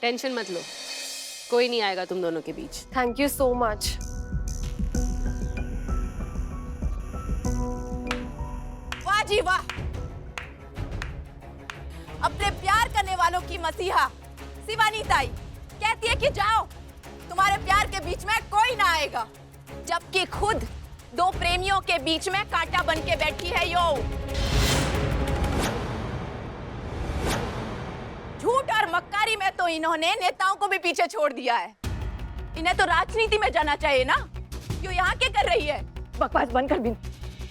Tension मत लो, कोई नहीं आएगा तुम दोनों के बीच। Thank you so much. वाह जी वाह, अपने प्यार करने वालों की मसीहा शिवानी ताई कहती है कि जाओ, तुम्हारे प्यार के बीच में कोई ना आएगा, जबकि खुद दो प्रेमियों के बीच में कांटा बन के बैठी है यो। झूठ और मक्कारी में तो इन्होंने नेताओं को भी पीछे छोड़ दिया है। इन्हें तो राजनीति में जाना चाहिए ना, क्यों यहाँ क्या कर रही है? बकवास बंद कर बिन।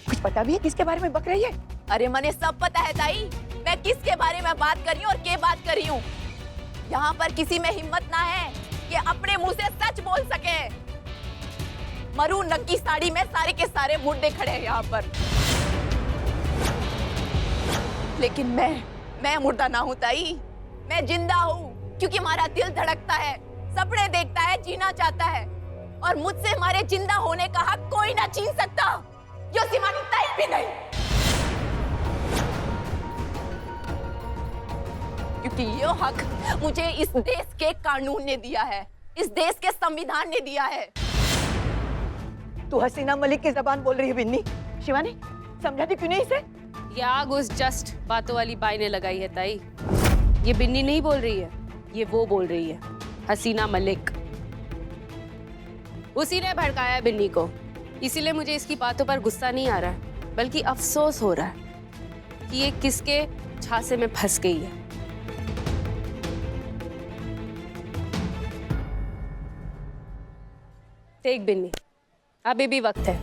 कुछ पता भी है किसके बारे में बक रही है? अरे मने सब पता है ताई, मैं किसके बारे में बात कर रही हूँ और क्या बात कर रही हूँ। यहाँ पर किसी में हिम्मत ना है कि अपने मुंह से सच बोल सके। मरून रंग की साड़ी में सारे के सारे मुर्दे खड़े हैं यहाँ पर, लेकिन मैं मुर्दा ना हूँ ताई, मैं जिंदा हूँ, क्योंकि हमारा दिल धड़कता है, सपने देखता है, जीना चाहता है, और मुझसे हमारे जिंदा होने का हक कोई ना छीन सकता, जो शिवानी ताई भी नहीं। क्योंकि ये हक मुझे इस देश के कानून ने दिया है, इस देश के संविधान ने दिया है। तू हसीना मलिक की जबान बोल रही है बिन्नी। शिवानी समझाती क्यों नहीं इसे? ये आग उस जस्ट बातों वाली बाई ने लगाई है ताई। ये बिन्नी नहीं बोल रही है, ये वो बोल रही है, हसीना मलिक। उसी ने भड़काया है बिन्नी को, इसीलिए मुझे इसकी बातों पर गुस्सा नहीं आ रहा है, बल्कि अफसोस हो रहा है कि ये किसके झांसे में फंस गई है। देख बिन्नी, अभी भी वक्त है,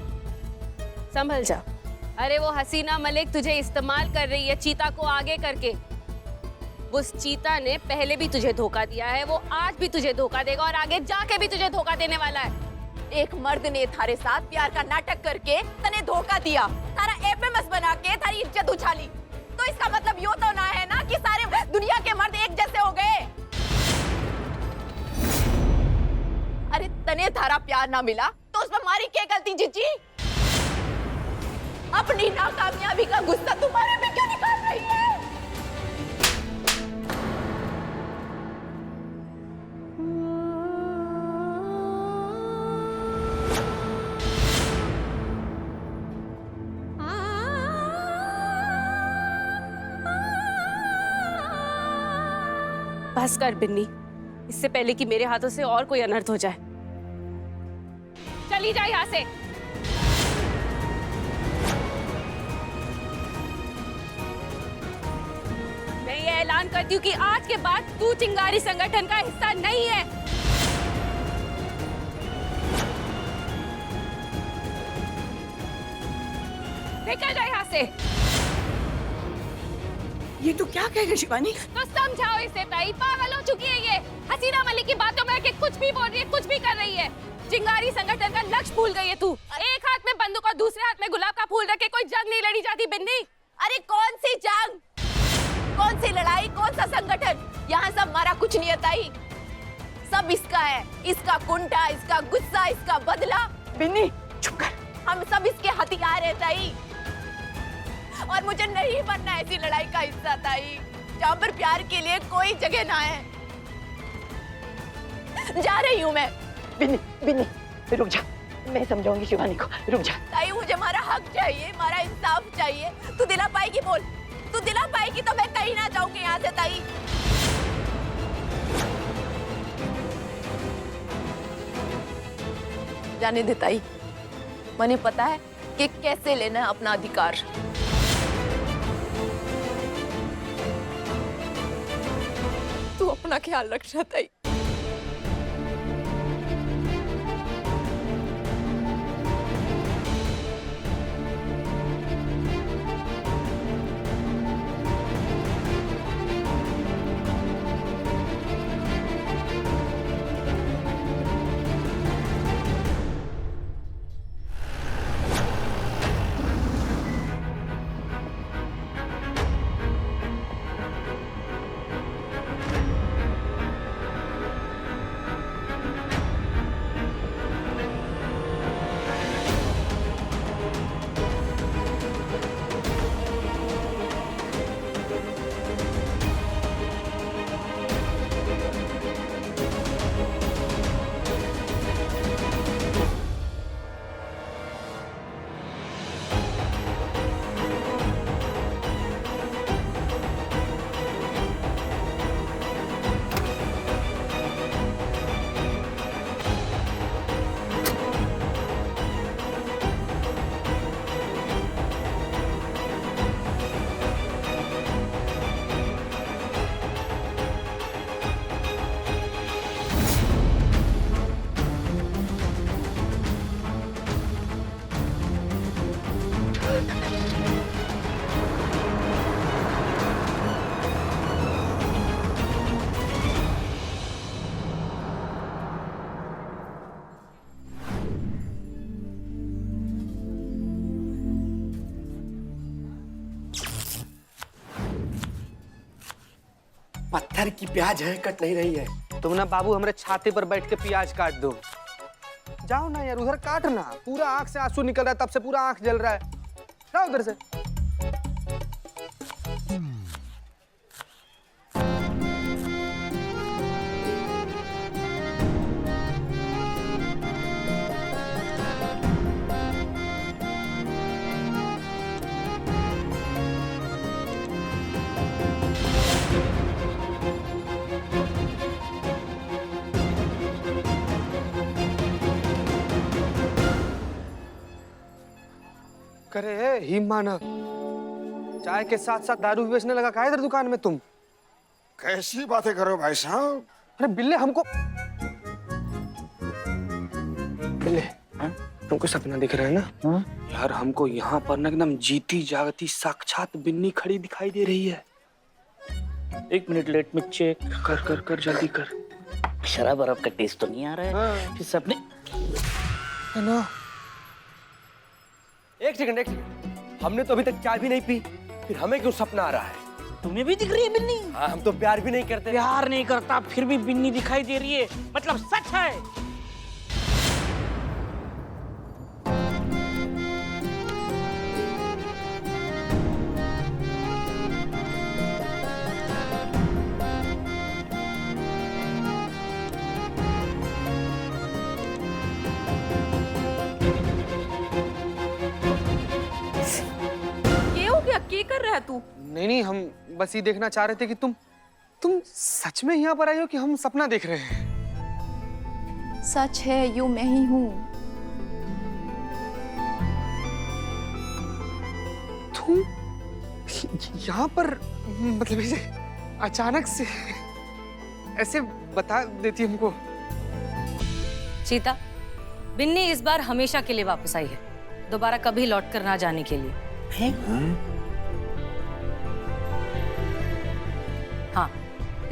संभल जा। अरे वो हसीना मलिक तुझे इस्तेमाल कर रही है चीता को आगे करके। उस चीता ने पहले भी तुझे धोखा दिया है, वो आज भी तुझे धोखा देगा और आगे जाके भी तुझे धोखा देने वाला है। एक मर्द ने थारे साथ प्यार का नाटक करके तने धोखा दिया, थारा एफएमएस बना के थारी इज्जत उछाली, तो इसका मतलब यो तो ना है ना कि सारे दुनिया के मर्द एक जैसे हो गए। अरे तने थारा प्यार ना मिला तो उसमें हमारी क्या गलती जीजी? अपनी नाकामयाबी का गुस्सा तुम्हारे में क्यों निकाल रही है? बस कर बिन्नी, इससे पहले कि मेरे हाथों से और कोई अनर्थ हो जाए। चली जा यहाँ से। मैं ये ऐलान करती हूँ कि आज के बाद तू चिंगारी संगठन का हिस्सा नहीं है। निकल जा यहाँ से। ये तू क्या कह रही शिवानी? तो समझाओ इसे ताई, पागल हो चुकी है ये। हसीना मलिक की बातों में आके कुछ भी बोल रही है, कुछ भी कर रही है। चिंगारी संगठन का लक्ष्य भूल गई है तू। एक हाथ में बंदूक और दूसरे हाथ में गुलाब का फूल रख के कोई जंग नहीं लड़ी जाती बिन्नी। अरे कौन सी जंग, कौन सी लड़ाई, कौन सा संगठन? यहाँ सब हमारा कुछ नहीं है ताई, सब इसका है, इसका कुंठा, इसका गुस्सा, इसका बदला। बिन्नी चुप कर। हम सब इसके हथियार है ताई, और मुझे नहीं बनना ऐसी लड़ाई का हिस्सा ताई, जहाँ पर प्यार के लिए कोई जगह ना है। जा रही हूँ मैं। बिन्नी बिन्नी रुक जा, मैं समझाऊंगी शिवानी को, रुक जा। ताई मुझे हमारा हक चाहिए, हमारा इंसाफ चाहिए। तू दिला पाएगी? बोल, तू दिला पाएगी तो मैं कहीं ना जाऊंगी यहाँ से ताई। जाने दे ताई, मैंने पता है कि कैसे लेना है अपना अधिकार। तू अपना ख्याल रखना ताई। पत्थर की प्याज है, कट नहीं रही है। तुम ना बाबू हमारे छाते पर बैठ के प्याज काट दो। जाओ ना यार, उधर काटना। पूरा आंख से आंसू निकल रहा है, तब से पूरा आंख जल रहा है। जाओ उधर से। करे ही माना, चाय के साथ साथ दारू भी बेचने लगा क्या इधर दुकान में तुम? कैसी बातें करो भाई साहब? अरे बिल्ले हमको बिल्ले तुमको सपना दिख रहा है ना? यार हमको यहाँ पर ना एकदम जीती जागती साक्षात बिन्नी खड़ी दिखाई दे रही है। 1 मिनट, लेट में चेक। कर कर कर जल्दी कर। शराब वराब का टेस्ट तो नहीं आ रहा है? हाँ। फिर सपने है ना? एक सेकंड, हमने तो अभी तक चाय भी नहीं पी, फिर हमें क्यों सपना आ रहा है? तुम्हें भी दिख रही है बिन्नी? हाँ, हम तो प्यार भी नहीं करते। प्यार नहीं करता फिर भी बिन्नी दिखाई दे रही है, मतलब सच है। क्या कर रहा है तू? नहीं, हम बस ये देखना चाह रहे थे कि तुम सच में यहाँ पर आई हो कि हम सपना देख रहे हैं? सच है, यूं मैं ही हूँ। तुम यहाँ पर मतलब ऐसे अचानक से ऐसे बता देती हमको? चीता, बिन्नी इस बार हमेशा के लिए वापस आई है, दोबारा कभी लौट कर ना जाने के लिए। हाँ,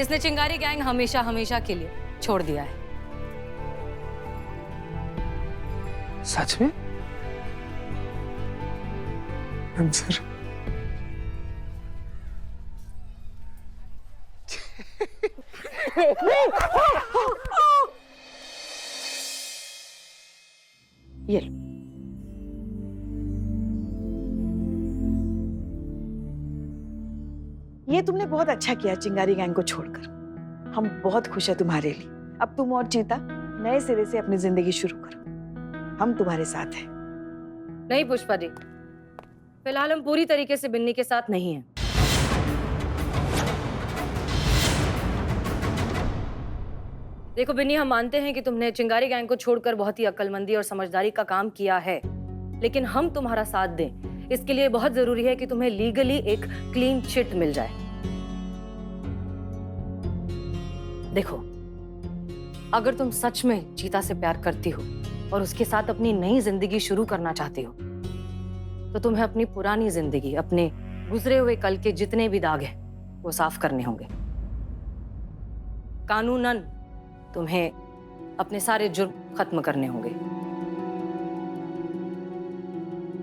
इसने चिंगारी गैंग हमेशा हमेशा के लिए छोड़ दिया है। सच में? सर ये लो। ये तुमने बहुत अच्छा किया चिंगारी गैंग को छोड़कर। हम बहुत खुश हैं तुम्हारे लिए। अब तुम और चीता नए सिरे से अपनी जिंदगी शुरू करो, हम तुम्हारे साथ हैं। नहीं पुष्पा जी, फिलहाल हम पूरी तरीके से बिन्नी के साथ नहीं हैं। देखो बिन्नी, हम मानते हैं कि तुमने चिंगारी गैंग को छोड़कर बहुत ही अक्लमंदी और समझदारी का काम किया है, लेकिन हम तुम्हारा साथ दें इसके लिए बहुत जरूरी है कि तुम्हें लीगली एक क्लीन चिट मिल जाए। देखो, अगर तुम सच में चीता से प्यार करती हो और उसके साथ अपनी नई जिंदगी शुरू करना चाहती हो, तो तुम्हें अपनी पुरानी जिंदगी, अपने गुजरे हुए कल के जितने भी दाग हैं, वो साफ करने होंगे। कानूनन तुम्हें अपने सारे जुर्म खत्म करने होंगे,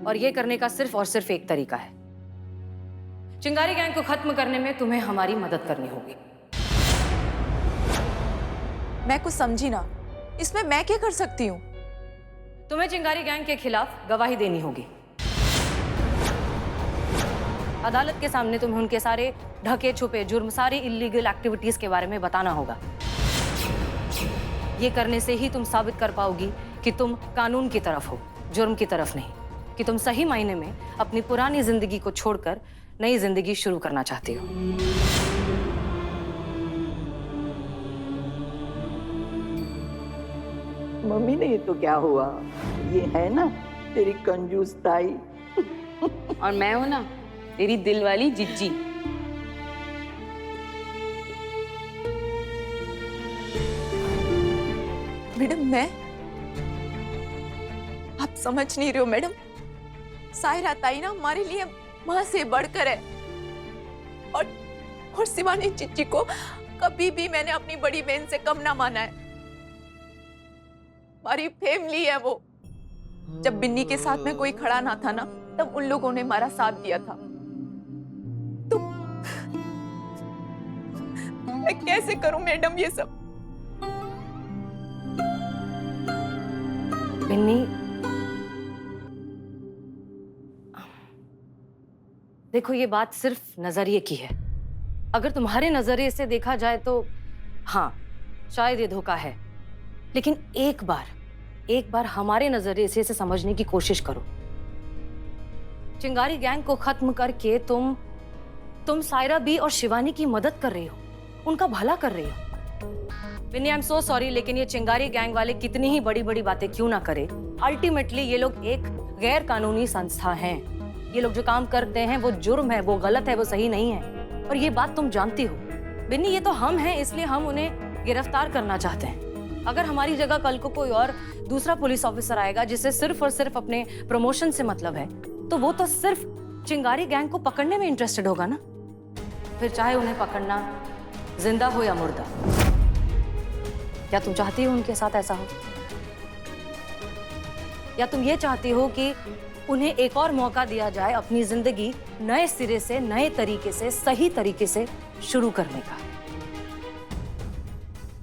और ये करने का सिर्फ और सिर्फ एक तरीका है। चिंगारी गैंग को खत्म करने में तुम्हें हमारी मदद करनी होगी। मैं कुछ समझी ना, इसमें मैं क्या कर सकती हूँ? तुम्हें चिंगारी गैंग के खिलाफ गवाही देनी होगी। अदालत के सामने तुम्हें उनके सारे ढके छुपे जुर्म, सारी इलीगल एक्टिविटीज के बारे में बताना होगा। ये करने से ही तुम साबित कर पाओगी कि तुम कानून की तरफ हो, जुर्म की तरफ नहीं, कि तुम सही मायने में अपनी पुरानी जिंदगी को छोड़कर नई जिंदगी शुरू करना चाहती हो। मम्मी ने ये तो क्या हुआ? ये है ना तेरी कंजूस ताई। और मैं हूं ना तेरी दिल वाली जिज्जी। मैडम, मैं आप समझ नहीं रहे हो मैडम। सायरा ताई ना हमारे लिए मां से बढ़कर है, और शिवानी चिच्ची को कभी भी मैंने अपनी बड़ी बहन से कम ना माना है। हमारी फैमिली है वो। जब बिन्नी के साथ में कोई खड़ा ना था ना, तब उन लोगों ने हमारा साथ दिया था। मैं कैसे करूं मैडम ये सब? बिन्नी, देखो ये बात सिर्फ नजरिए की है। अगर तुम्हारे नजरिए से देखा जाए तो हाँ, शायद ये धोखा है, लेकिन एक बार हमारे नजरिए से इसे समझने की कोशिश करो। चिंगारी गैंग को खत्म करके तुम सायरा बी और शिवानी की मदद कर रही हो, उनका भला कर रही हो। विनी, आई एम सो सॉरी, लेकिन ये चिंगारी गैंग वाले कितनी ही बड़ी बड़ी बातें क्यों ना करे, अल्टीमेटली ये लोग एक गैर कानूनी संस्था हैं। ये लोग जो काम करते हैं वो जुर्म है, वो गलत है, वो सही नहीं है, और ये बात तुम जानती हो। बिन्नी, ये तो हम हैं, इसलिए हम उन्हें गिरफ्तार करना चाहते हैं। अगर हमारी जगह कल को कोई और दूसरा पुलिस ऑफिसर आएगा जिसे सिर्फ और सिर्फ अपने प्रमोशन से मतलब है, तो वो तो सिर्फ चिंगारी गैंग को पकड़ने में इंटरेस्टेड होगा ना। फिर चाहे उन्हें पकड़ना जिंदा हो या मुर्दा। क्या तुम चाहती हो उनके साथ ऐसा हो, या तुम ये चाहती हो कि उन्हें एक और मौका दिया जाए अपनी जिंदगी नए सिरे से, नए तरीके से, सही तरीके से शुरू करने का?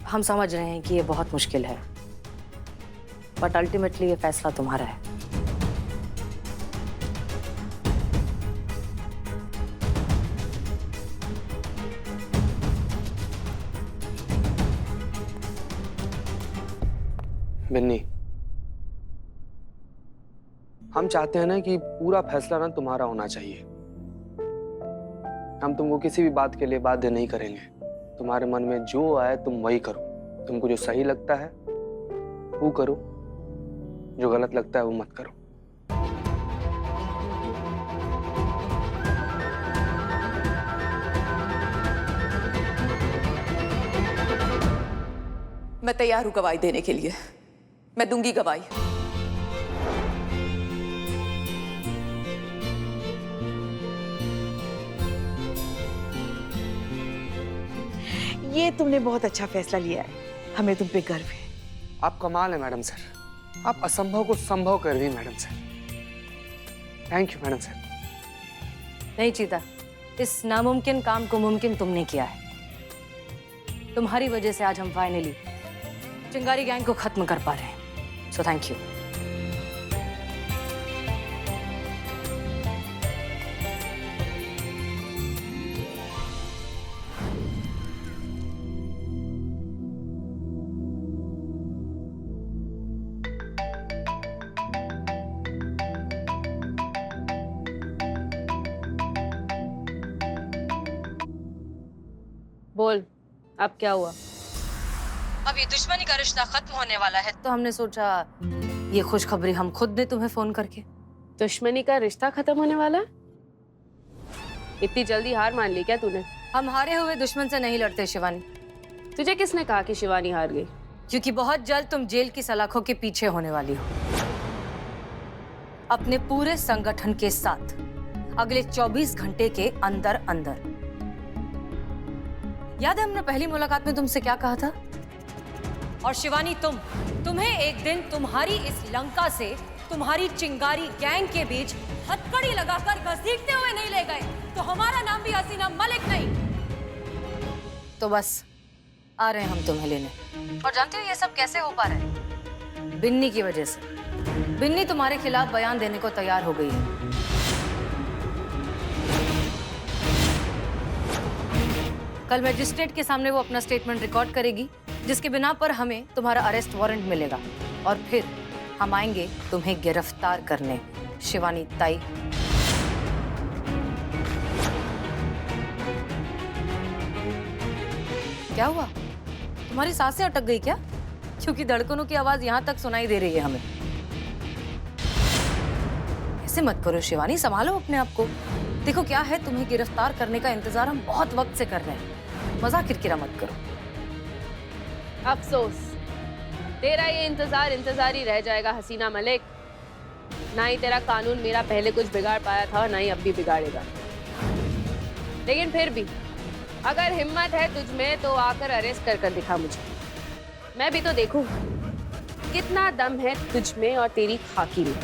हम समझ रहे हैं कि ये बहुत मुश्किल है, बट अल्टीमेटली ये फैसला तुम्हारा है। बिन्नी, हम चाहते हैं ना कि पूरा फैसला ना तुम्हारा होना चाहिए। हम तुमको किसी भी बात के लिए बाध्य नहीं करेंगे। तुम्हारे मन में जो आए तुम वही करो। तुमको जो सही लगता है वो करो, जो गलत लगता है वो मत करो। मैं तैयार हूं गवाही देने के लिए। मैं दूंगी गवाही। ये तुमने बहुत अच्छा फैसला लिया है, हमें तुम पे गर्व है। आप कमाल है मैडम सर, आप असंभव को संभव कर दी madam sir. Thank you madam sir. नहीं चीता, इस नामुमकिन काम को मुमकिन तुमने किया है। तुम्हारी वजह से आज हम फाइनली चिंगारी गैंग को खत्म कर पा रहे हैं, सो थैंक यू। बोल, अब क्या हुआ? अब ये दुश्मनी का रिश्ता खत्म होने वाला है, तो हमने सोचा ये खुशखबरी हम खुद दे तुम्हें फोन करके। दुश्मनी का रिश्ता खत्म होने वाला है? इतनी जल्दी हार मान ली क्या तूने? हम हारे हुए दुश्मन से नहीं लड़ते शिवानी। तुझे किसने कहा कि शिवानी हार गई? क्योंकि बहुत जल्द तुम जेल की सलाखों के पीछे होने वाली हो, अपने पूरे संगठन के साथ, अगले 24 घंटे के अंदर अंदर। याद है हमने पहली मुलाकात में तुमसे क्या कहा था? और शिवानी, तुम्हें एक दिन तुम्हारी इस लंका से तुम्हारी चिंगारी गैंग के बीच हथकड़ी लगाकर घसीटते हुए नहीं ले गए तो हमारा नाम भी हसीना मलिक नहीं। तो बस आ रहे हैं हम तुम्हें लेने। और जानते हो ये सब कैसे हो पा रहा है? बिन्नी की वजह से। बिन्नी तुम्हारे खिलाफ बयान देने को तैयार हो गई है। कल मैजिस्ट्रेट के सामने वो अपना स्टेटमेंट रिकॉर्ड करेगी, जिसके बिना पर हमें तुम्हारा अरेस्ट वारंट मिलेगा, और फिर हम आएंगे तुम्हें गिरफ्तार करने। शिवानी ताई, क्या हुआ? तुम्हारी सांसें अटक गई क्या? क्योंकि धड़कनों की आवाज यहां तक सुनाई दे रही है हमें। ऐसे मत करो शिवानी, संभालो अपने आप को। देखो क्या है, तुम्हें गिरफ्तार करने का इंतजार हम बहुत वक्त से कर रहे हैं। मजाक किरकिरा मत करो। अफसोस, तेरा ये इंतजार ही रह जाएगा हसीना मलिक। ना ही तेरा कानून मेरा पहले कुछ बिगाड़ पाया था, ना ही अब भी बिगाड़ेगा। लेकिन फिर भी अगर हिम्मत है तुझ में तो आकर अरेस्ट कर दिखा मुझे। मैं भी तो देखूं कितना दम है तुझ में और तेरी खाकी में।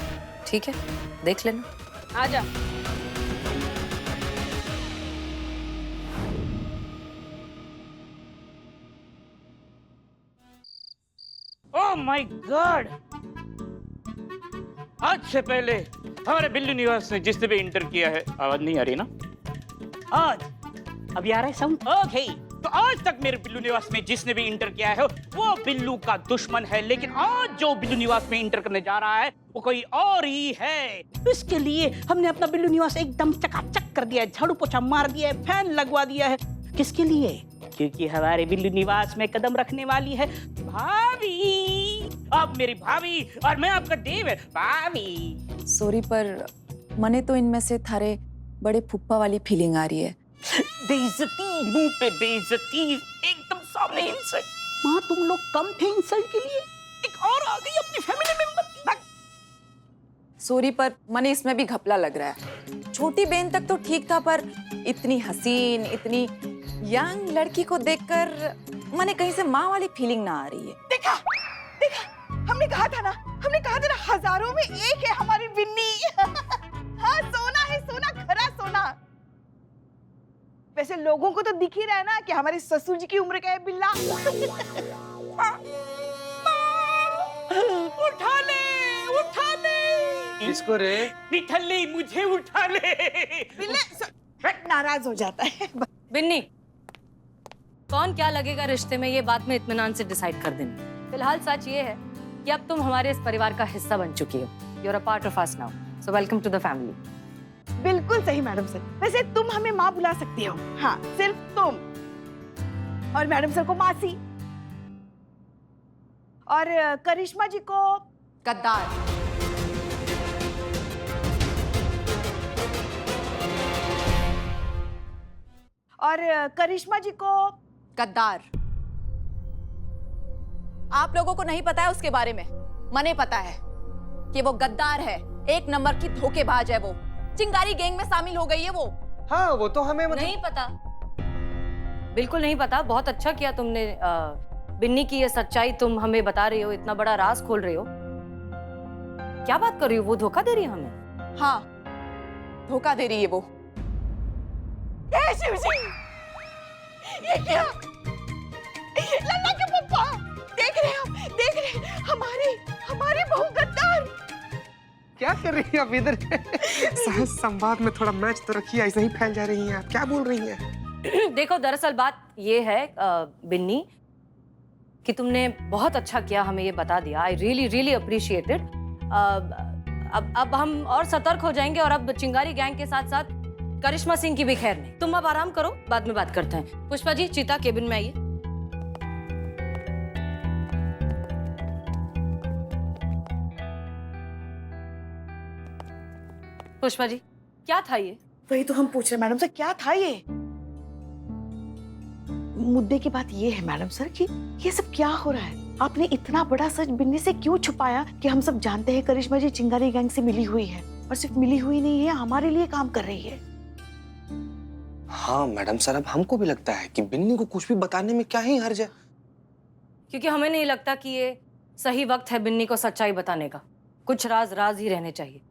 ठीक है, देख लेना। आजा। Oh my God! आज से पहले हमारे बिल्लू निवास में जिसने भी इंटर किया है, आवाज नहीं आ रही ना? आज अभी आ रहा है साउंड? ओके। तो आज तक मेरे बिल्लू निवास में जिसने भी इंटर किया है वो बिल्लू का दुश्मन है, लेकिन आज जो बिल्लू निवास में इंटर करने जा रहा है वो कोई और ही है। इसके लिए हमने अपना बिल्लू निवास एकदम चकाचक कर दिया है, झाड़ू पोछा मार दिया है, फैन लगवा दिया है। किसके लिए? क्योंकि हमारे बिल्लू निवास में कदम रखने वाली है भाभी। अब मेरी भाभी और मैं आपका देव है भाभी। सॉरी पर मने तो इनमें से थारे बड़े फुप्पा वाली फीलिंग आ रही है। बेइज्जती, मुंह पे बेइज्जती, एकदम सामने इंसल्ट। माँ तुम लोग कम थे इंसल्ट के लिए, एक और आ गई अपनी फैमिली मेंबर। सॉरी पर मने इसमें भी घपला लग रहा है। छोटी बहन तक तो ठीक था, पर इतनी हसीन, इतनी यंग लड़की को देखकर मने कहीं से माँ वाली फीलिंग ना आ रही है। देखा देखा, हमने कहा था ना हजारों में एक है हमारी बिन्नी। हाँ सोना है, सोना, खरा सोना। वैसे लोगों को तो दिख ही रहा है ना कि हमारे ससुर जी की उम्र का है बिल्ला। उठा ले, उठा ले। किसको रे? निठल्ली, मुझे उठा ले। बिल्ले नाराज हो जाता है। बिन्नी, कौन क्या लगेगा रिश्ते में, ये बात में इत्मीनान से डिसाइड कर देंगे। फिलहाल सच ये है कि अब तुम हमारे इस परिवार का हिस्सा बन चुकी हो। You are a part of us now, so welcome to the family. बिल्कुल सही मैडम सर। वैसे तुम हमें माँ बुला सकती हो। हाँ, सिर्फ तुम। और मैडम सर को मासी। और करिश्मा जी को गद्दार। और करिश्मा जी को गद्दार। आप लोगों को नहीं पता है उसके बारे में, मने पता है कि वो गद्दार है, एक नंबर की धोखेबाज है। वो चिंगारी गैंग में शामिल हो गई है वो। हाँ वो तो हमें नहीं पता, बिल्कुल नहीं पता। बहुत अच्छा किया तुमने बिन्नी की ये सच्चाई तुम हमें बता रही हो, इतना बड़ा राज खोल रही हो। क्या बात कर रही हो? वो धोखा दे रही है हमें? हाँ, धोखा दे रही है वो। शिव जी, ये क्या? लल्ला के पप्पा, देख रहे हैं हमारी बहू गद्दार। क्या कर रही है आप इधर? सहज संवाद में थोड़ा मैच तो रखिए, ऐसे ही फैल जा रही हैं आप। क्या बोल रही हैं? देखो, दरअसल बात ये है बिन्नी कि तुमने बहुत अच्छा किया हमें ये बता दिया। I really really appreciated. अब हम और सतर्क हो जाएंगे, और अब चिंगारी गैंग के साथ साथ करिश्मा सिंह की भी खैर नहीं। तुम अब आराम करो, बाद में बात करते हैं। पुष्पा जी, चीता केबिन में आइए। पुष्पा जी, क्या था ये? वही तो हम पूछ रहे मैडम सर, क्या था ये? मुद्दे की बात ये है मैडम सर कि ये सब क्या हो रहा है? आपने इतना बड़ा सच बिन्नी से क्यों छुपाया कि हम सब जानते हैं करिश्मा जी चिंगारी गैंग से मिली हुई है, और सिर्फ मिली हुई नहीं है, हमारे लिए काम कर रही है। हाँ मैडम सर, अब हमको भी लगता है कि बिन्नी को कुछ भी बताने में क्या ही हर्ज है। क्योंकि हमें नहीं लगता कि ये सही वक्त है बिन्नी को सच्चाई बताने का। कुछ राज राज ही रहने चाहिए।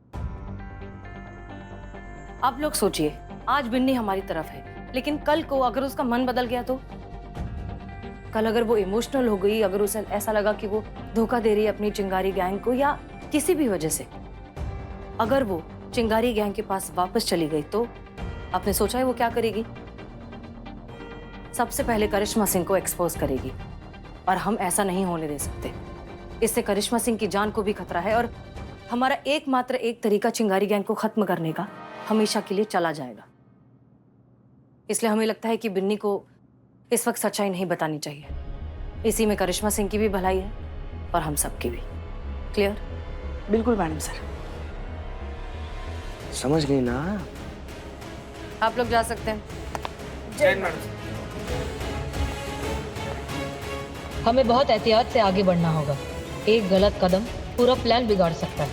आप लोग सोचिए, आज बिन्नी हमारी तरफ है, लेकिन कल को अगर उसका मन बदल गया तो? कल अगर वो इमोशनल हो गई, अगर उसे ऐसा लगा कि वो धोखा दे रही है अपनी चिंगारी गैंग को, या किसी भी वजह से अगर वो चिंगारी गैंग के पास वापस चली गई तो आपने सोचा है वो क्या करेगी? सबसे पहले करिश्मा सिंह को एक्सपोज करेगी, और हम ऐसा नहीं होने दे सकते। इससे करिश्मा सिंह की जान को भी खतरा है, और हमारा एकमात्र एक तरीका चिंगारी गैंग को खत्म करने का हमेशा के लिए चला जाएगा। इसलिए हमें लगता है कि बिन्नी को इस वक्त सच्चाई नहीं बतानी चाहिए। इसी में करिश्मा सिंह की भी भलाई है और हम सबकी भी। क्लियर? बिल्कुल मैडम सर। समझ गई ना? आप लोग जा सकते हैं। जय मैडम। हमें बहुत एहतियात से आगे बढ़ना होगा। एक गलत कदम पूरा प्लान बिगाड़ सकता है।